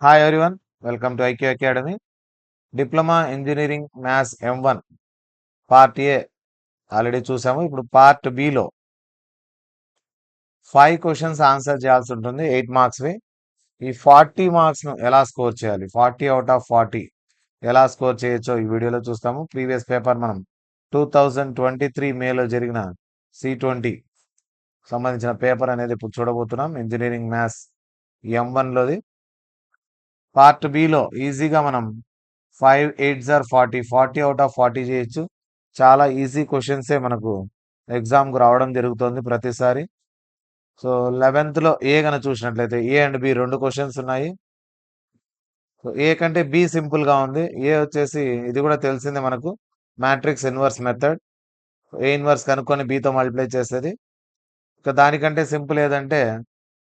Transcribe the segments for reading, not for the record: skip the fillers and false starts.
Hi everyone, welcome to IQ academy. Diploma engineering maths M1 part A already చూసాము. ఇప్పుడు part below 5 questions answer చేయాల్సి ఉంటుంది, 8 మార్క్స్వి. ఈ 40 మార్క్స్ను ఎలా స్కోర్ చేయాలి, 40 అవుట్ ఆఫ్ 40 ఎలా స్కోర్ చేయొచ్చో ఈ వీడియోలో చూస్తాము. ప్రీవియస్ పేపర్ మనం 2023 మేలో జరిగిన C20 సంబంధించిన పేపర్ అనేది ఇప్పుడు చూడబోతున్నాం. ఇంజనీరింగ్ మ్యాథ్స్ M1లోది. పార్ట్ బిలో ఈజీగా మనం 5 8 ఆర్ 40 40 అవుట్ ఆఫ్ 40 చేయొచ్చు. చాలా ఈజీ క్వశ్చన్సే మనకు ఎగ్జామ్కు రావడం జరుగుతుంది ప్రతిసారి. సో 11th లో ఏ కనుక చూసినట్లయితే ఏ అండ్ బి 2 క్వశ్చన్స్ ఉన్నాయి. సో ఏ కంటే బి సింపుల్గా ఉంది. ఏ వచ్చేసి ఇది కూడా తెలిసిందే మనకు, మ్యాట్రిక్స్ ఇన్వర్స్ మెథడ్. ఏ ఇన్వర్స్ కనుక్కొని బితో మల్టిప్లై చేసేది. ఇక దానికంటే సింపుల్ ఏదంటే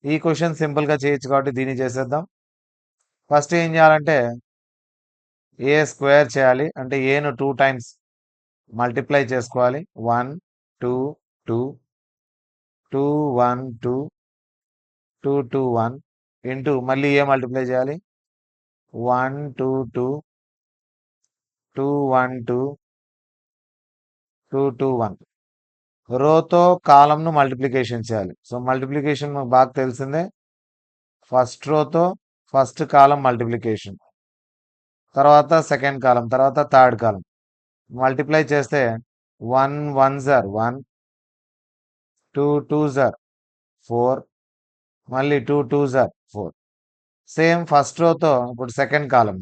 ఈ క్వశ్చన్ సింపుల్గా చేయొచ్చు కాబట్టి దీన్ని చేసేద్దాం. ఫస్ట్ ఏం చేయాలంటే ఏ స్క్వేర్ చేయాలి, అంటే ఏను 2 టైమ్స్ మల్టిప్లై చేసుకోవాలి. 1 2 2 2 1 2 2 2 1 ఇంటూ మళ్ళీ ఏ మల్టిప్లై చేయాలి. 1 2 2 2 1 2 2 2 1 రోతో కాలంను మల్టిప్లికేషన్ చేయాలి. సో మల్టిప్లికేషన్ మనకు బాగా తెలిసిందే. ఫస్ట్ రోతో ఫస్ట్ కాలం మల్టిప్లికేషన్, తర్వాత సెకండ్ కాలం, తర్వాత థర్డ్ కాలం మల్టిప్లై చేస్తే 1 1 జార్ 1, 2 2 జార్ 4, మళ్ళీ 2 2 జార్ 4. సేమ్ ఫస్ట్ రోతో ఇప్పుడు సెకండ్ కాలం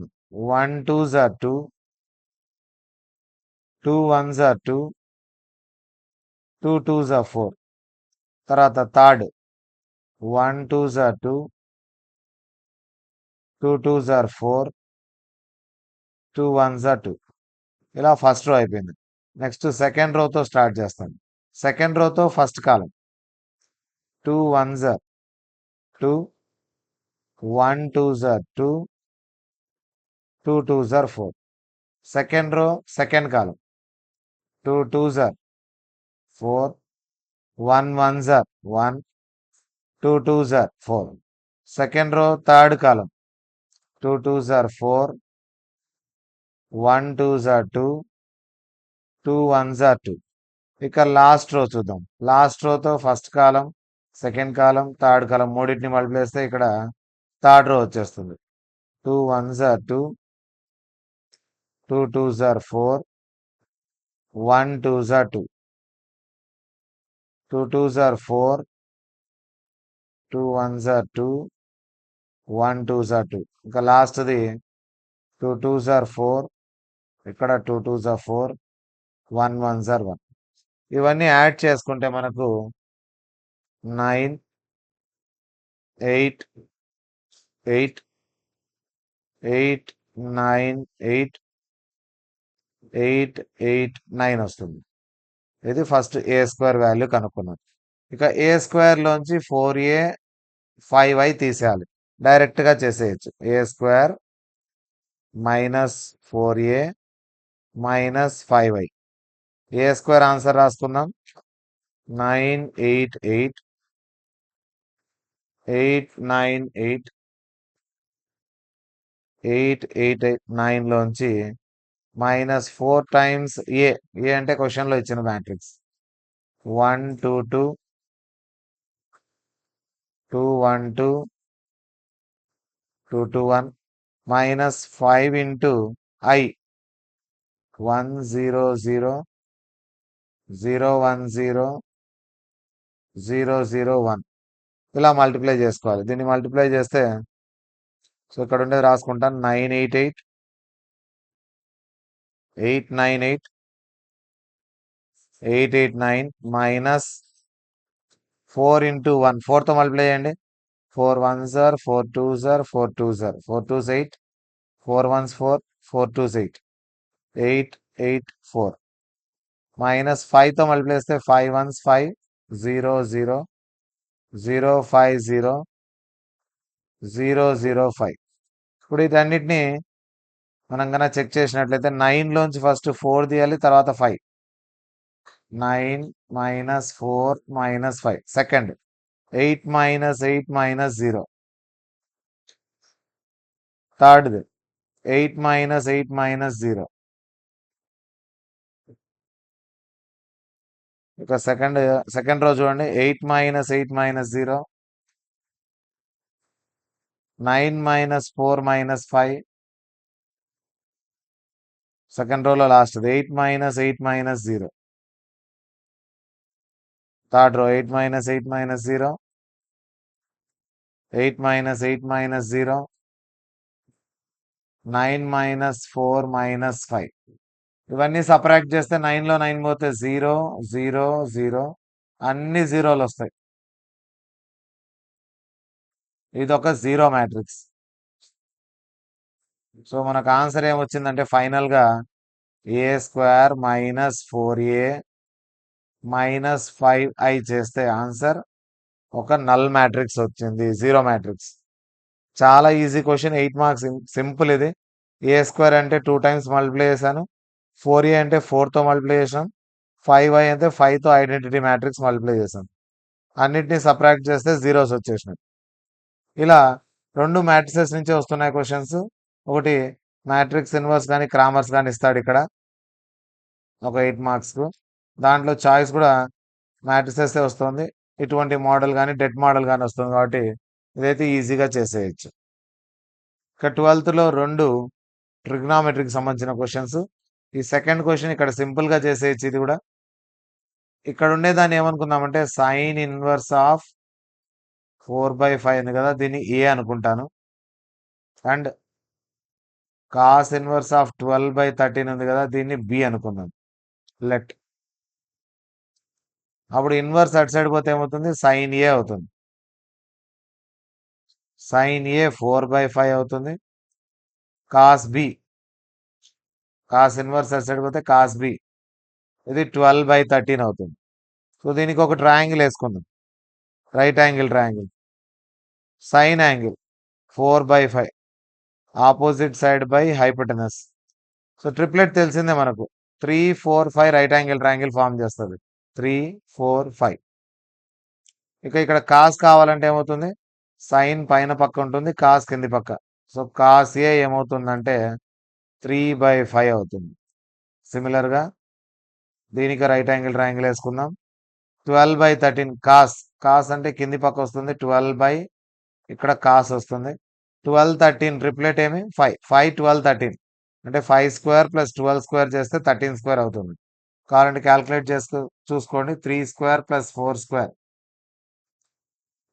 1 2 జార్ 2, 2 1 జార్ 2, 2 2 జార్ 4. తర్వాత థర్డ్ 1 2 జార్ 2, 2 2 జార్ 4, 2 1 జార్ 2. ఇలా ఫస్ట్ రో అయిపోయింది. నెక్స్ట్ సెకండ్ రోతో స్టార్ట్ చేస్తాం. సెకండ్ రోతో ఫస్ట్ కాలం 2 1 జార్ 2, 1 2 జార్ 2, 2 2 జార్ 4. సెకండ్ రో సెకండ్ కాలం 2 2 జార్ 4, 1 1 జార్ 1, 2 2 జార్ 4. సెకండ్ రో థర్డ్ కాలం 2 2 జార్ 4, 1 2 జార్ 2, 2 1 జార్ 2. ఇక లాస్ట్ రో చూద్దాం. లాస్ట్ రోతో first column, second column, third column మూడింటిని మల్టిప్లై చేస్తే ఇక్కడ థర్డ్ రో వచ్చేస్తుంది. 2 1 జార్ 2, 2 2 జార్ 4, 1 2 జార్ 2, 2 2 జార్ 4, 2 1 జార్ 2, 1 2 జార్ 2. ఇంకా లాస్ట్ది 2 2 జార్ 4, ఇక్కడ 2 2 జార్ 4, 1 1 జార్ 1. ఇవన్నీ యాడ్ చేసుకుంటే మనకు 9 8 8 8 9 8 8 8 9 వస్తుంది. ఇది ఫస్ట్ ఏ స్క్వేర్ వాల్యూ కనుక్కున్నాం. ఇక ఏ స్క్వేర్ లోంచి 4a 5y తీసేయాలి. డైరెక్ట్గా చేసేయచ్చు. A square minus 4a minus 5y. A square answer రాసుకుందాం. 9 8 8 8 9 8 8 8 9 లోంచి మైనస్ 4 టైమ్స్ ఏ. ఏ అంటే క్వశ్చన్లో ఇచ్చిన మ్యాట్రిక్స్ 1 2 2 2 1 2 2 2 1 మైనస్ 5 ఇంటూ ఐ 1 0 0 0 1 0 0 0 1. ఇలా మల్టిప్లై చేసుకోవాలి. దీన్ని మల్టిప్లై చేస్తే సో ఇక్కడ ఉండేది రాసుకుంటాను. 9 8 8 8 9 8 8 8 9 మైనస్ 4 ఇంటూ 1 4తో మల్టిప్లై చేయండి. 4 1 sir 4 2 sir 4 2 sir 4 2 8 4 1 4 4 2 8 8 8 4 minus 5తో multiply చేస్తే 5 1 5 0 0 0 5 0 0 0 5. ఇప్పుడు వీటన్నిటిని మనం కనుక చెక్ చేసినట్లయితే 9 లోంచి ఫస్ట్ 4 తీయాలి, తర్వాత 5. 9 minus 4 minus 5. Second 8 minus 8 minus 0. థర్డ్ది 8 మైనస్ 8 మైనస్ 0. ఇక సెకండ్ రో చూడండి. 8 minus 8 minus 0, 9 minus 4 minus 5. Second రోలో last 8 minus 8 minus 0. Third row 8 minus 8 minus 0, 8 minus 8 minus 0, 9 minus 4 minus 5. ఇవన్నీ సపరాక్ట్ చేస్తే 9లో 9 పోతే 0 0 0, అన్ని జీరోలు వస్తాయి. ఇది ఒక జీరో మ్యాట్రిక్స్. సో మనకు ఆన్సర్ ఏమొచ్చిందంటే ఫైనల్ గా a² minus 4a minus 5i చేస్తే ఆన్సర్ ఒక నల్ మ్యాట్రిక్స్ వచ్చింది, జీరో మ్యాట్రిక్స్. చాలా ఈజీ క్వశ్చన్, 8 మార్క్స్, సింపుల్ ఇది. a² అంటే 2 టైమ్స్ మల్టిప్లై చేశాను, 4a అంటే 4తో మల్టిప్లై చేసాం, 5i అంటే 5తో ఐడెంటిటీ మ్యాట్రిక్స్ మల్టిప్లై చేసాం. అన్నిటినీ సబ్ట్రాక్ట్ చేస్తే జీరోస్ వచ్చేసినాయి. ఇలా 2 మ్యాట్రిసెస్ నుంచి వస్తున్నాయి క్వశ్చన్స్. ఒకటి మ్యాట్రిక్స్ ఇన్వర్స్ కానీ క్రామర్స్ కానీ ఇస్తాడు ఇక్కడ ఒక 8 మార్క్స్కు. దాంట్లో చాయిస్ కూడా మ్యాట్రిసెస్ వస్తుంది. ఇటువంటి మోడల్ కానీ డెట్ మోడల్ కానీ వస్తుంది కాబట్టి ఇదైతే ఈజీగా చేసేయచ్చు. ఇక 12th లో 2 ట్రిగ్నామెట్రీకి సంబంధించిన క్వశ్చన్స్. ఈ సెకండ్ క్వశ్చన్ ఇక్కడ సింపుల్ గా చేసేయచ్చు. ఇది కూడా ఇక్కడ ఉండేదాన్ని ఏమనుకుందామంటే సైన్ ఇన్వర్స్ ఆఫ్ 4/5 ఉంది కదా, దీన్ని ఏ అనుకుంటాను. అండ్ కాస్ ఇన్వర్స్ ఆఫ్ 12/13 ఉంది కదా, దీన్ని బి అనుకుందాం. లెట్ అప్పుడు ఇన్వర్స్ అటు సైడ్ పోతే ఏమవుతుంది, సైన్ ఏ అవుతుంది. సైన్ ఏ 4/5 అవుతుంది. కాస్ బి, కాస్ ఇన్వర్స్ అటు సైడ్ పోతే కాస్ బి, ఇది 12/13 అవుతుంది. సో దీనికి ఒక ట్రయాంగిల్ వేసుకుందాం, right angle triangle. Sine angle 4/5, opposite side by hypotenuse. So triplet తెలిసిందే మనకు, 3 4 5 రైట్ యాంగిల్ ట్రయాంగిల్ ఫామ్ చేస్తుంది. 3 4 5. ఇక ఇక్కడ కాస్ కావాలంటే ఏమవుతుంది, సైన్ పైన పక్క ఉంటుంది, కాస్ కింది పక్క. సో కాస్ ఏ ఏమవుతుందంటే 3/5 అవుతుంది. సిమిలర్గా దీనికి రైట్ యాంగిల్ ట్రయాంగిల్ వేసుకుందాం. 12/13 కాస్, కాస్ అంటే కింది పక్క వస్తుంది, 12 ఇక్కడ కాస్ వస్తుంది. 12 13 ట్రిప్లెట్ ఏమి 5 5 12 13 అంటే 5² + 12² చేస్తే 13² అవుతుంది. కావాలంటే క్యాల్కులేట్ చూసుకోండి. 3² + 4²,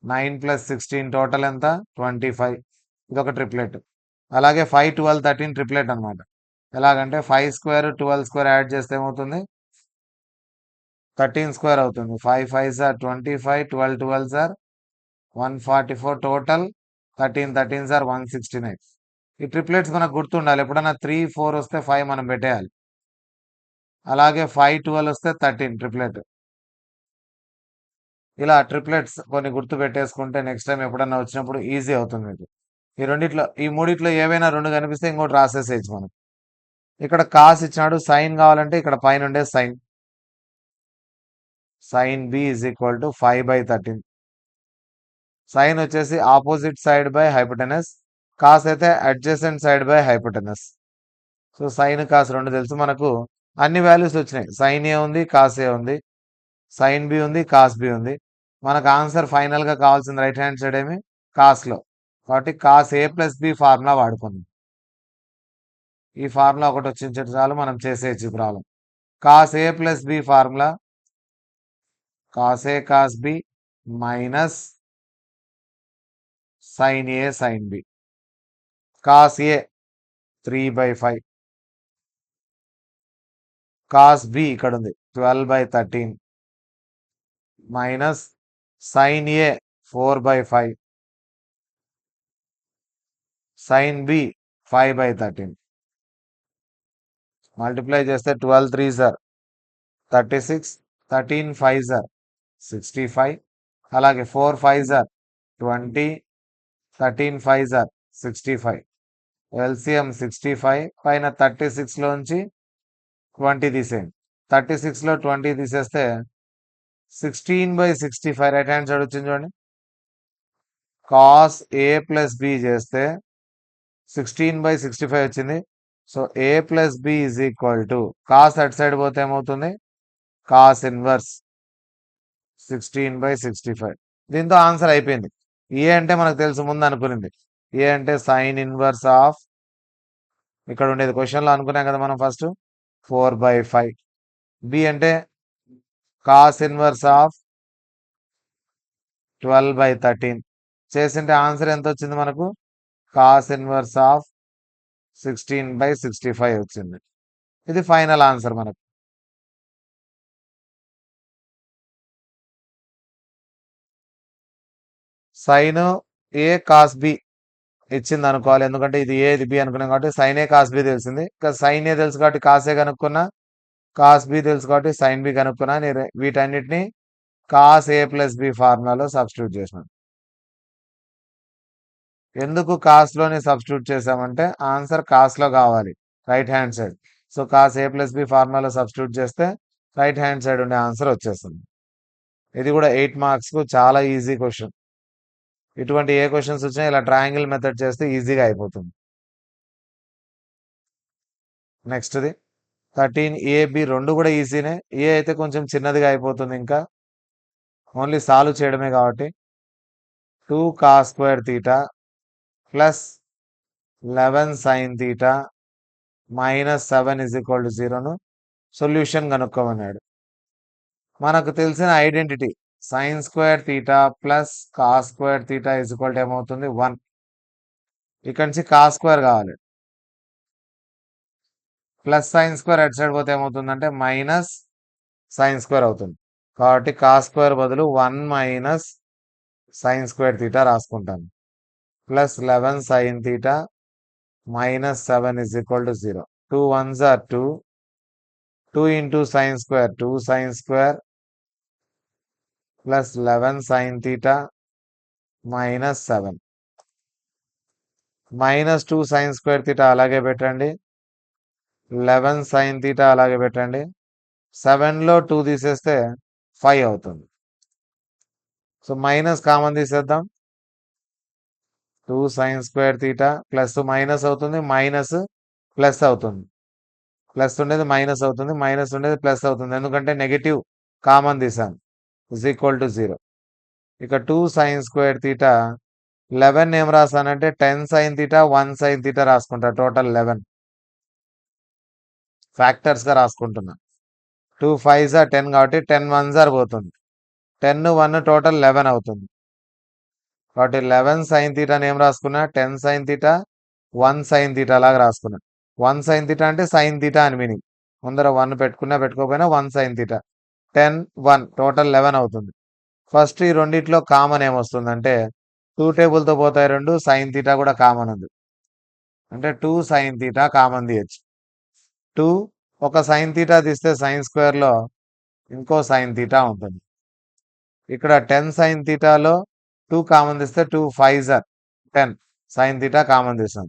9 + 16 టోటల్ ఎంత 25. ఇది ఒక ట్రిప్లెట్. అలాగే 5 12 13 ట్రిప్లెట్ అనమాట. ఎలాగంటే 5² 12² యాడ్ చేస్తే ఏమవుతుంది, 13² అవుతుంది. 5 5s are 25, 12 12s are 144, total 13 13s are 169. ఈ ట్రిప్లెట్స్ మనకు గుర్తుండాలి. ఎప్పుడన్నా 3 4 వస్తే 5 మనం పెట్టేయాలి. అలాగే 5 12 వస్తే 13 ట్రిప్లెట్. ఇలా ట్రిప్లెట్స్ కొన్ని గుర్తు పెట్టేసుకుంటే నెక్స్ట్ టైం ఎప్పుడన్నా వచ్చినప్పుడు ఈజీ అవుతుంది మీకు. ఈ మూడిట్లో ఏవైనా 2 కనిపిస్తే ఇంకోటి రాసేసేయచ్చు మనం. ఇక్కడ కాస్ ఇచ్చినాడు, సైన్ కావాలంటే ఇక్కడ పైన ఉండే sine, sine B is equal to 5/13. Sine వచ్చేసి opposite side by hypotenuse, cos అయితే adjacent side by hypotenuse. So sine cos 2 తెలుసు మనకు. అన్ని వాల్యూస్ వచ్చినాయి. సైన్ ఏ ఉంది, కాస్ ఏ ఉంది, సైన్ బి ఉంది, కాస్ బి ఉంది. మనకు ఆన్సర్ ఫైనల్ గా కావాల్సింది రైట్ హ్యాండ్ సైడ్ ఏమి, కాస్ లో. కాబట్టి cos A plus B formula వాడుకుందాం. ఈ ఫార్ములా ఒకటి వచ్చించే చాలు, మనం చేసేయచ్చు problem. Cos A plus B formula cos A cos B minus sine A sine B. Cos A 3/5, cos B ఇక్కడ ఉంది 12/13 minus sine A 4/5, sine B 5/13. Multiply చేస్తే 12 3s are 36, 13 5s are 65, అలాగే 4 5s are 20, 13 5s are 65. LCM 65, పైన 36 లోంచి 20 తీసేయండి. 36లో 20 తీసేస్తే 16/65 right hand side వచ్చింది చూడండి. కాస్ ఏ ప్లస్ బి చేస్తే 16/65 వచ్చింది. So a plus b is equal to cos అటు సైడ్ పోతే ఏమవుతుంది, కాస్ ఇన్వర్స్ 16/65. దీంతో ఆన్సర్ అయిపోయింది. ఏ అంటే మనకు తెలుసు, ముందు అనుకునింది. ఏ అంటే సైన్ ఇన్వర్స్ ఆఫ్, ఇక్కడ ఉండేది క్వశ్చన్లో అనుకున్నాం కదా మనం ఫస్ట్, 4/5. బి అంటే కాస్ ఇన్వర్స్ ఆఫ్ 12/13. చేసింటే ఆన్సర్ ఎంత వచ్చింది మనకు, కాస్ ఇన్వర్స్ ఆఫ్ 16/65 వచ్చింది. ఇది ఫైనల్ ఆన్సర్ మనకు. సైన్ ఏ కాస్ బి ఇచ్చింది అనుకోవాలి, ఎందుకంటే ఇది ఏ ఇది బి అనుకున్నాం కాబట్టి సైన్ ఏ కాస్ బి తెలిసింది. ఇంకా సైన్ ఏ తెలుసు కాబట్టి కాస్ ఏ కనుక్కున్నా, కాస్ బి తెలుసు కాబట్టి సైన్ బి కనుక్కున్నా. నేను వీటన్నిటిని కాస్ ఏ ప్లస్ బి ఫార్ములాలో సబ్స్టిట్యూట్ చేసినాను. ఎందుకు కాస్లోనే సబ్స్టిట్యూట్ చేసామంటే ఆన్సర్ కాస్లో కావాలి, right hand side. So cos A plus B ఫార్ములాలో సబ్స్టిట్యూట్ చేస్తే రైట్ హ్యాండ్ సైడ్ ఉండే ఆన్సర్ వచ్చేస్తుంది. ఇది కూడా 8 మార్క్స్కు చాలా ఈజీ క్వశ్చన్. ఇటువంటి ఏ క్వశ్చన్స్ వచ్చినా ఇలా ట్రయాంగిల్ మెథడ్ చేస్తే ఈజీగా అయిపోతుంది. నెక్స్ట్ది 13ab, రెండు కూడా ఈజీనే. ఏ అయితే కొంచెం చిన్నదిగా అయిపోతుంది, ఇంకా ఓన్లీ సాల్వ్ చేయడమే కాబట్టి 2 cos square theta plus 11 sin theta minus 7 is equal to 0ను సొల్యూషన్ కనుక్కోమన్నాడు. మనకు తెలిసిన identity sine square theta plus cos square theta is equal to ఏమవుతుంది, 1. ఇక్కడ నుంచి కాస్ స్క్వేర్ కావాలి, ప్లస్ సైన్ స్క్వేర్ అటు సైడ్ పోతే ఏమవుతుందంటే మైనస్ సైన్ స్క్వేర్ అవుతుంది. కాబట్టి కాస్ స్క్వేర్ బదులు 1 మైనస్ సైన్ స్క్వేర్ థీటా రాసుకుంటాను. Plus 11 sine theta minus 7 is equal to 0. 2 1s are 2. 2 into sine square 2 sine square plus 11 sin theta minus 7. Minus 2 sin square theta అలాగే పెట్టండి, 11 sin theta అలాగే పెట్టండి. 7లో 2 తీసేస్తే 5 అవుతుంది. సో మైనస్ కామన్ తీసేద్దాం. 2 sin square theta plus minus అవుతుంది, minus plus అవుతుంది, plus ఉండేది మైనస్ అవుతుంది, మైనస్ ఉండేది ప్లస్ అవుతుంది, ఎందుకంటే నెగిటివ్ కామన్ తీసాను. Is equal to 0. ఇక 2 sin square theta 11 ఏం రాసానంటే 10 sin theta 1 sin theta రాసుకుంటా. టోటల్ 11 ఫ్యాక్టర్స్గా రాసుకుంటున్నా. 2 5s are 10 కాబట్టి 10 1s are పోతుంది, 10 1 టోటల్ 11 అవుతుంది. కాబట్టి 11 sin theta ఏం రాసుకున్నా, 10 sin theta 1 sin theta లాగా రాసుకున్నా. 1 sin theta అంటే sin theta అని మీనింగ్. ముందర 1 పెట్టుకున్నా పెట్టుకోకపోయినా 1 sin theta. 10 1 టోటల్ 11 అవుతుంది. ఫస్ట్ ఈ రెండిట్లో కామన్ ఏమొస్తుందంటే 2 టేబుల్తో పోతాయి రెండు, సైన్ తీటా కూడా కామన్ ఉంది, అంటే 2 సైన్ తీటా కామన్ తీయచ్చు. 2 ఒక సైన్ తీటా తీస్తే సైన్ స్క్వేర్లో ఇంకో సైన్ తీటా ఉంటుంది. ఇక్కడ 10 సైన్ తీటాలో 2 కామన్ తీస్తే 2 5s are 10 sine theta common తీసాం.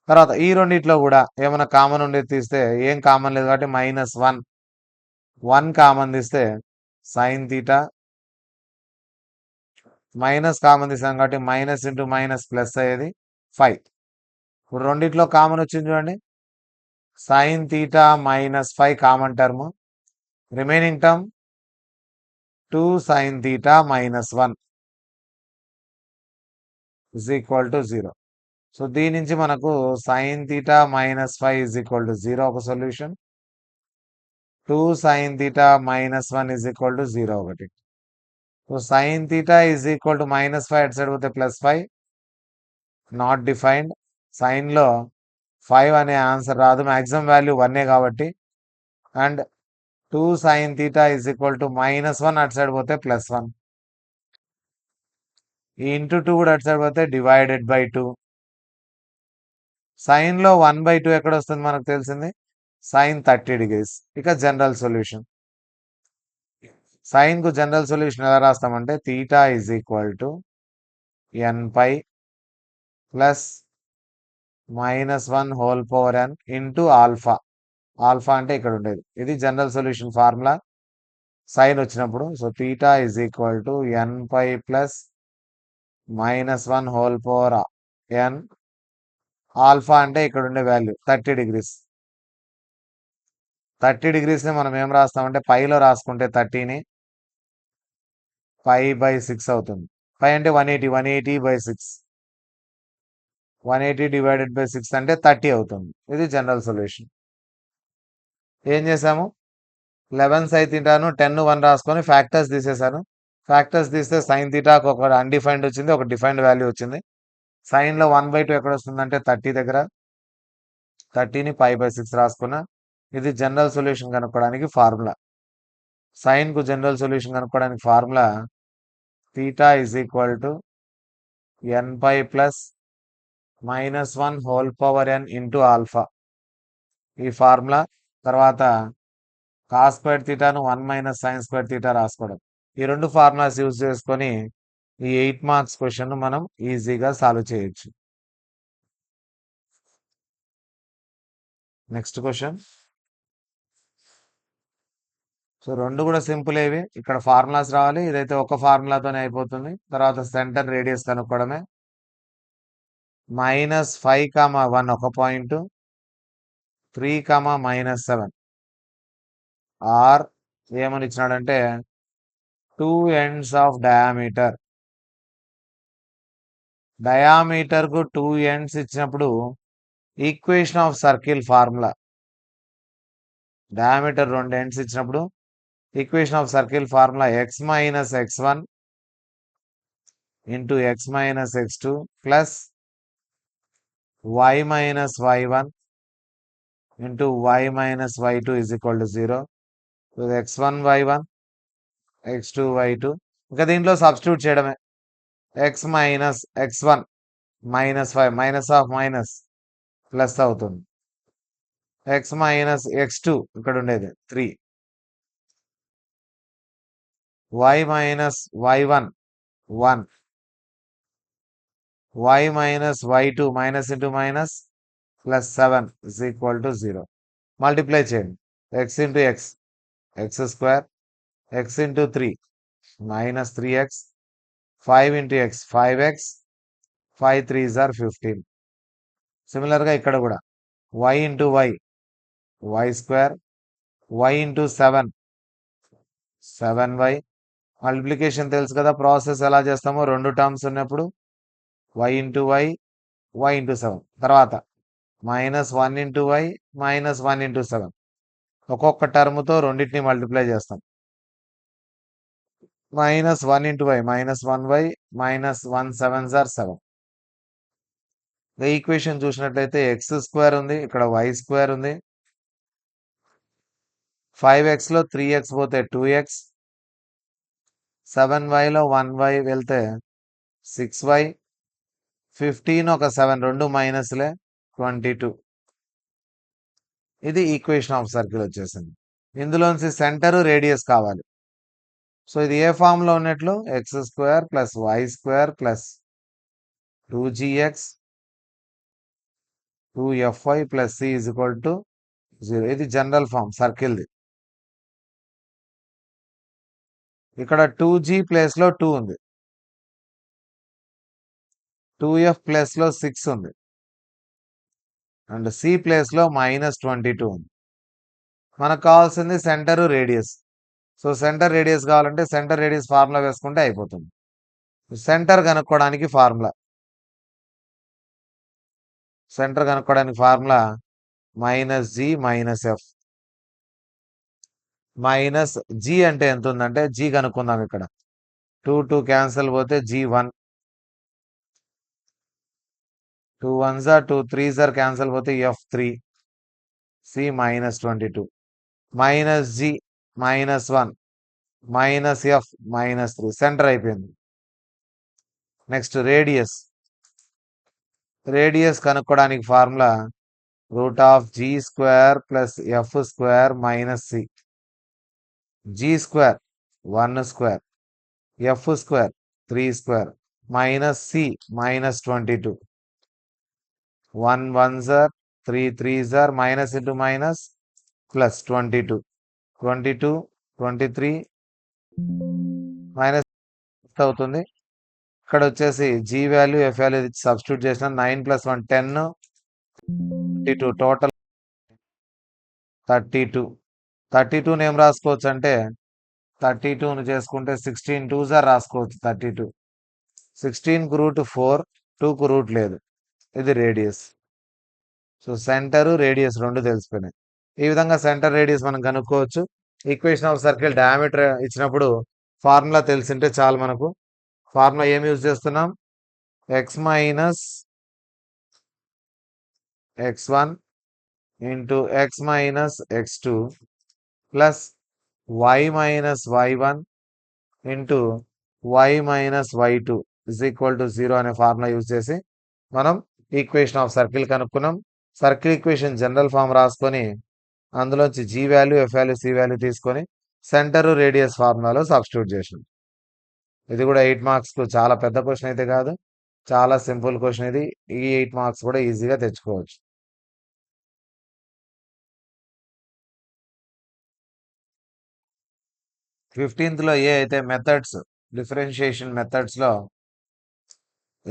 తర్వాత ఈ రెండిట్లో కూడా ఏమైనా కామన్ ఉండేది తీస్తే, ఏం కామన్ లేదు కాబట్టి మైనస్ 1 కామన్ తీస్తే సైన్ తీటా, మైనస్ కామన్ తీసాం కాబట్టి మైనస్ ఇంటూ మైనస్ ప్లస్ అయ్యేది 5. ఇప్పుడు రెండిట్లో కామన్ వచ్చింది చూడండి, sine theta minus 5 common term, remaining term 2 sine theta minus 1 is equal to 0. So దీని నుంచి మనకు sine theta minus 5 is equal to 0 ఒక solution, 2 sine theta minus 1 is equal to 0 ఒకటి. So sine theta is equal to minus 5 అటు side పోతే plus 5, not defined. సైన్లో 5 అనే answer రాదు, maximum value 1 కాబట్టి. And 2 sine theta is equal to minus 1 అటు side పోతే plus 1, ఈ ఇంటూ 2 కూడా అటు సైడ్ పోతే డివైడెడ్ బై 2. సైన్లో 1/2 ఎక్కడ వస్తుంది మనకు తెలిసింది, సైన్ 30 degrees. ఇక జనరల్ సొల్యూషన్, సైన్కు జనరల్ సొల్యూషన్ ఎలా రాస్తామంటే theta is equal to n pi plus -1 whole power n into alpha. Alpha అంటే ఇక్కడ ఉండేది, ఇది జనరల్ సొల్యూషన్ ఫార్ములా సైన్ వచ్చినప్పుడు. So theta is equal to n pi plus -1 whole power n alpha అంటే ఇక్కడ ఉండే వాల్యూ 30 డిగ్రీస్. 30 డిగ్రీస్ని మనం ఏం రాస్తామంటే పైలో రాసుకుంటే 30ని π/6 అవుతుంది. పై అంటే 180, 180/6. 180 డివైడెడ్ బై 6 అంటే 30 అవుతుంది. ఇది జనరల్ సొల్యూషన్. ఏం చేసాము 11 సైన్ థీటాను 10 1 రాసుకొని ఫ్యాక్టర్స్ తీసేశాను. ఫ్యాక్టర్స్ తీస్తే సైన్ థీటాకు ఒక అన్డిఫైన్డ్ వచ్చింది, ఒక డిఫైన్డ్ వాల్యూ వచ్చింది. సైన్లో 1/2 ఎక్కడ వస్తుందంటే 30 దగ్గర. 30ని π/6 రాసుకున్నా. ఇది జనరల్ సొల్యూషన్ కనుక్కోవడానికి ఫార్ములా. సైన్కు జనరల్ సొల్యూషన్ కనుక్కోవడానికి formula theta is equal to nπ plus -1 whole power n into alpha. ఈ ఫార్ములా. తర్వాత కాస్ స్క్వేర్ థీటాను 1 మైనస్ సైన్ స్క్వేర్ థీటా రాసుకోవడం. ఈ రెండు ఫార్ములాస్ యూజ్ చేసుకొని ఈ 8 మార్క్స్ క్వశ్చన్ మనం ఈజీగా సాల్వ్ చేయొచ్చు. Next question. సో రెండు కూడా సింపుల్ ఏవి. ఇక్కడ ఫార్ములాస్ రావాలి. ఇదైతే ఒక ఫార్ములాతోనే అయిపోతుంది. తర్వాత సెంటర్ రేడియస్ కనుక్కోవడమే. -5, 1 ఒక పాయింట్, 3, -7 ఆర్ ఏమని ఇచ్చినాడంటే 2 ends ఆఫ్ డయామీటర్. డయామీటర్కు 2 ends ఇచ్చినప్పుడు equation of circle formula. Diameter 2 ends ఇచ్చినప్పుడు equation of circle formula x-x1 into x-x2 plus y-y1 into y-y2 is equal to 0. x1 y1 x2 y2. ఇంకా దీంట్లో substitute చేయడమే. x minus x1 -5 minus of minus plus అవుతుంది. x minus x2 ఇక్కడ ఉండేది 3. y minus y1 1. y minus y2 minus into minus plus 7 is equal to 0. Multiply చేయండి. x into x square, x into 3 minus 3x, 5 into x 5x, 5 3s are 15. సిమిలర్గా ఇక్కడ కూడా y into y square, y into 7 7y. Multiplication తెలుసు కదా, process ఎలా చేస్తామో. రెండు terms ఉన్నప్పుడు y ఇంటూ y ఇంటూ 7. తర్వాత -1 ఇంటూ y -1 ఇంటూ 7. ఒక్కొక్క టర్మ్తో రెండింటిని మల్టిప్లై చేస్తాం. -1 into y -1y -1 7s are 7. Equation చూసినట్లయితే ఎక్స్ స్క్వేర్ ఉంది, ఇక్కడ వై స్క్వేర్ ఉంది. 5xలో 3x పోతే 2x, 7yలో 1y వెళ్తే 6y, 15 ఒక 7 రెండు మైనస్లే 22. ఇది ఈక్వేషన్ ఆఫ్ సర్కిల్ వచ్చేసింది. ఇందులోంచి సెంటర్ రేడియస్ కావాలి. సో ఇది ఏ ఫామ్లో ఉన్నట్లు x² plus y² plus 2gx 2fy plus c is equal to 0. ఇది జనరల్ ఫామ్ సర్కిల్ది. ఇక్కడ 2g ప్లేస్లో 2 ఉంది, 2f ప్లేస్లో 6 ఉంది, అండ్ c ప్లేస్లో -22 ఉంది. మనకు కావాల్సింది centre radius. So centre radius కావాలంటే సెంటర్ రేడియస్ ఫార్ములా వేసుకుంటే అయిపోతుంది. సెంటర్ కనుక్కోవడానికి formula -g -f. Minus g అంటే ఎంత ఉందంటే జీ కనుక్కుందాం. ఇక్కడ 2 క్యాన్సిల్ పోతే g1, 2 1s are 2 3s are cancel పోతే f3, c -22, -g -1 -f -3. Centre అయిపోయింది. నెక్స్ట్ రేడియస్ కనుక్కోవడానికి formula √g² plus f² minus c. g² 1 square, f² 3 square minus c -22. 1 1s are 3 3s are minus into minus plus 22, 22 23 minus అవుతుంది. ఇక్కడ వచ్చేసి g value f value substitute చేసిన 9 + 1 10, 32 total 32. 32 ఏం రాసుకోవచ్చు అంటే 32ను చేసుకుంటే 16 2 సార్ రాసుకోవచ్చు 32. 16కు రూట్ 4, 2కు రూట్ లేదు. ఇది రేడియస్. సో సెంటర్ రేడియస్ రెండు తెలిసిపోయినాయి. ఈ విధంగా సెంటర్ రేడియస్ మనం కనుక్కోవచ్చు. ఈక్వేషన్ ఆఫ్ సర్కిల్ డయామీటర్ ఇచ్చినప్పుడు ఫార్ములా తెలిసింటే చాలు మనకు. ఫార్ములా ఏం యూజ్ చేస్తున్నాం? X minus x1 into x minus x2 plus y minus y1 into y minus y2 is equal to 0 అనే ఫార్ములా యూజ్ చేసి మనం ఈక్వేషన్ ఆఫ్ సర్కిల్ కనుక్కున్నాం. సర్కిల్ ఈక్వేషన్ జనరల్ ఫామ్ రాసుకొని అందులోంచి G value, F value, C value తీసుకొని centre radius ఫార్ములాలో substitute చేసాం. ఇది కూడా 8 మార్క్స్కు చాలా పెద్ద క్వశ్చన్ అయితే కాదు, చాలా సింపుల్ క్వశ్చన్ ఇది. ఈ 8 మార్క్స్ కూడా ఈజీగా తెచ్చుకోవచ్చు. 15th లో ఏ అయితే మెథడ్స్, డిఫరెన్షియేషన్ మెథడ్స్ లో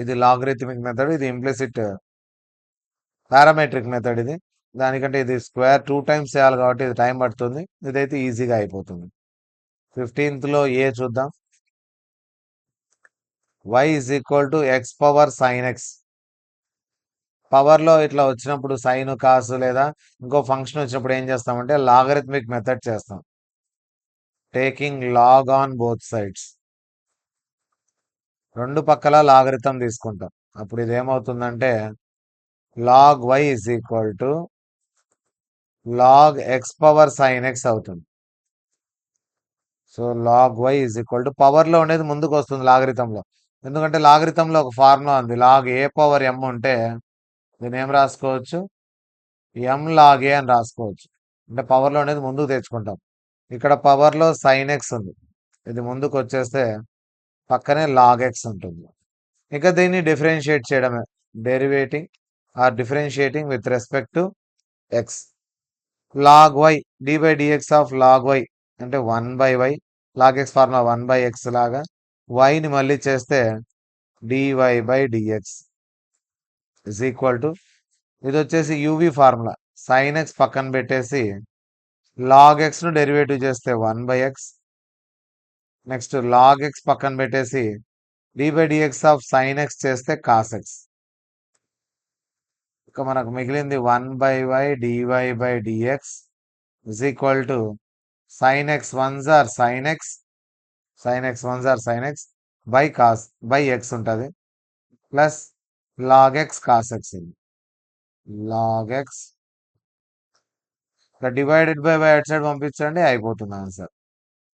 ఇది లాగరిథమిక్ మెథడ్, ఇది ఇంప్లిసిట్ పారామెట్రిక్ మెథడ్. ఇది దానికంటే ఇది స్క్వేర్ 2 టైమ్స్ చేయాలి కాబట్టి ఇది టైం పడుతుంది. ఇదైతే ఈజీగా అయిపోతుంది. 15th లో ఏ చూద్దాం. y is equal to X power sine X. పవర్లో ఇట్లా వచ్చినప్పుడు సైన్, కాసు లేదా ఇంకో ఫంక్షన్ వచ్చినప్పుడు ఏం చేస్తామంటే లాగరిథమిక్ మెథడ్ చేస్తాం. Taking log on both sides. రెండు పక్కల లాగరిథం తీసుకుంటాం. అప్పుడు ఇది ఏమవుతుందంటే log y is equal to log x power sine x అవుతుంది. So log y is equal to పవర్లో ఉండేది ముందుకు వస్తుంది లాగరిథంలో. ఎందుకంటే లాగరిథంలో ఒక ఫార్ములా ఉంది, లాగ్ ఏ పవర్ m ఉంటే దీన్ని ఏం రాసుకోవచ్చు? m లాగ్ ఏ అని రాసుకోవచ్చు. అంటే పవర్లో ఉండేది ముందుకు తెచ్చుకుంటాం. ఇక్కడ పవర్లో సైన్ ఎక్స్ ఉంది, ఇది ముందుకు వచ్చేస్తే పక్కనే లాగ్ ఎక్స్ ఉంటుంది. ఇక దీన్ని డిఫరెన్షియేట్ చేయడమే, derivating or differentiating with respect to x. Log y d by dx of log y అంటే 1/y. Log X formula 1/x లాగా వైని మళ్ళీ చేస్తే dy by dx is equal to, ఇది వచ్చేసి యూవి ఫార్ములా, సైన్ ఎక్స్ పక్కన పెట్టేసి log X ను derivative చేస్తే 1/x. నెక్స్ట్ లాగ్ ఎక్స్ పక్కన పెట్టేసి d by dx of sine x చేస్తే కాస్ ఎక్స్. ఇక మనకు మిగిలింది 1/y dy by dx is equal to sine x once or sine x, sine x once or sine x by cos by x ఉంటుంది, plus log x cos x. Log x divided by అటు side పంపించండి, అయిపోతుంది ఆన్సర్.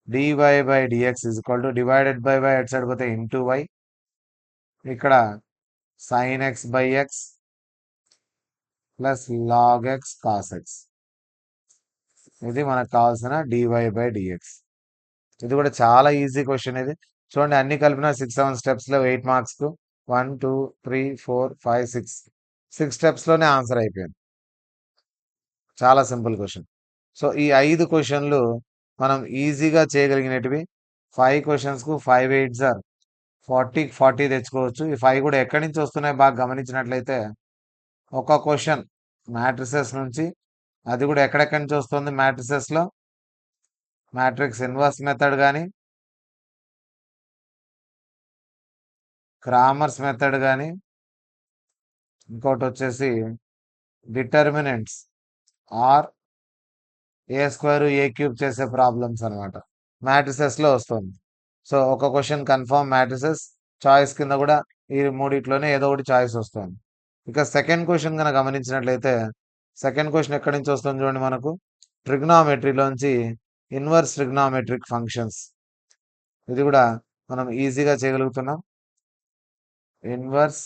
dy by dx is equal to divided by అటు side పోతే into y, ఇక్కడ sine x by x plus log x cos x. ఇది మనకు కావాల్సిన dy బై డిఎక్స్. ఇది కూడా చాలా ఈజీ క్వశ్చన్. ఇది చూడండి, అన్ని కలిపిన 6-7 స్టెప్స్లో 8 మార్క్స్కు 1 2 3 4 5 6 స్టెప్స్లోనే ఆన్సర్ అయిపోయింది. చాలా సింపుల్ క్వశ్చన్. సో ఈ 5 క్వశ్చన్లు మనం ఈజీగా చేయగలిగినటివి. 5 క్వశ్చన్స్కు 5 8 సార్ 40 తెచ్చుకోవచ్చు. ఈ 5 కూడా ఎక్కడి నుంచి వస్తున్నాయి బాగా గమనించినట్లయితే, ఒక క్వశ్చన్ మ్యాట్రిసెస్ నుంచి, అది కూడా ఎక్కడెక్కడి నుంచి వస్తుంది మ్యాట్రిసెస్లో, మ్యాట్రిక్స్ ఇన్వర్స్ మెథడ్ కానీ, క్రామర్స్ మెథడ్ కానీ, ఇంకోటి వచ్చేసి determinants are A square A cube చేసే ప్రాబ్లమ్స్ అనమాట, మ్యాట్రిసెస్లో వస్తుంది. సో ఒక క్వశ్చన్ కన్ఫర్మ్ మ్యాట్రిసెస్, చాయిస్ కింద కూడా ఈ మూడిట్లోనే ఏదో ఒకటి చాయిస్ వస్తుంది. ఇక సెకండ్ క్వశ్చన్ కనుక గమనించినట్లయితే, సెకండ్ క్వశ్చన్ ఎక్కడి నుంచి వస్తుంది చూడండి, మనకు ట్రిగ్నామెట్రీలోంచి ఇన్వర్స్ ట్రిగ్నామెట్రిక్ ఫంక్షన్స్. ఇది కూడా మనం ఈజీగా చేయగలుగుతున్నాం. ఇన్వర్స్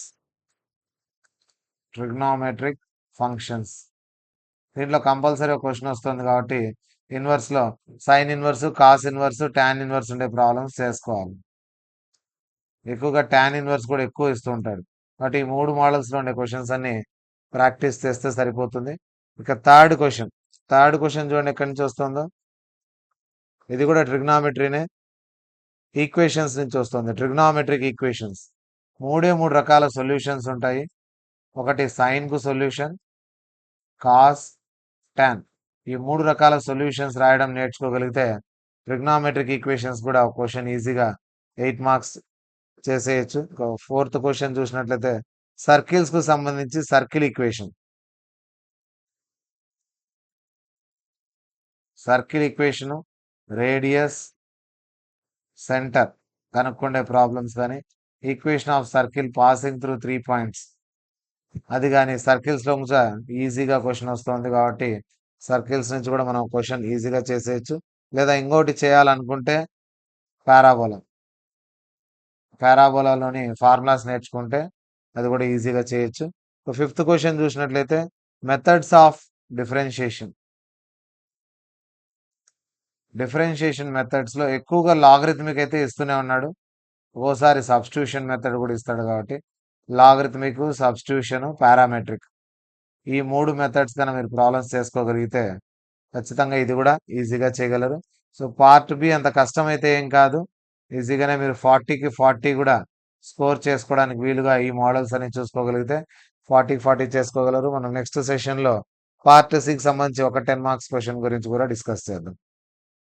ట్రిగ్నామెట్రిక్ ఫంక్షన్స్, దీంట్లో కంపల్సరీ ఒక క్వశ్చన్ వస్తుంది కాబట్టి ఇన్వర్స్లో sine inverse, cos inverse, tan inverse ఉండే ప్రాబ్లమ్స్ చేసుకోవాలి. ఎక్కువగా టాన్ ఇన్వర్స్ కూడా ఎక్కువ ఇస్తూ ఉంటాడు. బట్ ఈ 3 మోడల్స్లో ఉండే క్వశ్చన్స్ అన్ని ప్రాక్టీస్ చేస్తే సరిపోతుంది. ఇక థర్డ్ క్వశ్చన్ చూడండి ఎక్కడి నుంచి వస్తుందో, ఇది కూడా ట్రిగ్నామెట్రీనే, ఈక్వేషన్స్ నుంచి వస్తుంది. ట్రిగ్నామెట్రిక్ ఈక్వేషన్స్ 3 రకాల సొల్యూషన్స్ ఉంటాయి. ఒకటి సైన్కు సొల్యూషన్, కాస్ tan. ఈ 3 రకాల సొల్యూషన్స్ రాయడం నేర్చుకోగలిగితే ట్రిగ్నామెట్రిక్ ఈక్వేషన్స్ కూడా క్వశ్చన్ ఈజీగా 8 మార్క్స్ చేసేయచ్చు. ఫోర్త్ క్వశ్చన్ చూసినట్లయితే సర్కిల్స్ కు సంబంధించి circle equation. Circle equation, radius, centre కనుక్కుండే ప్రాబ్లమ్స్ కానీ equation of circle passing through 3 points అది కానీ సర్కిల్స్ లో ఈజీగా క్వశ్చన్ వస్తుంది కాబట్టి సర్కిల్స్ నుంచి కూడా మనం క్వశ్చన్ ఈజీగా చేసేయచ్చు. లేదా ఇంకోటి చేయాలనుకుంటే పారాబోలా, పారాబోలాలోని ఫార్ములాస్ నేర్చుకుంటే అది కూడా ఈజీగా చేయొచ్చు. ఫిఫ్త్ క్వశ్చన్ చూసినట్లయితే methods of differentiation. Differentiation methods లో ఎక్కువగా లాగరిథమిక్ అయితే ఇస్తూనే ఉన్నాడు, ఒక్కోసారి సబ్స్టిట్యూషన్ మెథడ్ కూడా ఇస్తాడు. కాబట్టి లాగరిథమిక్, సబ్స్టిట్యూషన్, పారామెట్రిక్ ఈ 3 మెథడ్స్ కన్నా మీరు ప్రాబ్లమ్స్ చేసుకోగలిగితే ఖచ్చితంగా ఇది కూడా ఈజీగా చేయగలరు. సో పార్ట్ బి అంత కష్టమైతే ఏం కాదు, ఈజీగానే మీరు 40కి 40 కూడా స్కోర్ చేసుకోవడానికి వీలుగా ఈ మోడల్స్ అని చూసుకోగలిగితే 40కి 40 చేసుకోగలరు. మనం నెక్స్ట్ సెషన్లో పార్ట్ సికి సంబంధించి ఒక 10 మార్క్స్ క్వశ్చన్ గురించి కూడా డిస్కస్ చేద్దాం.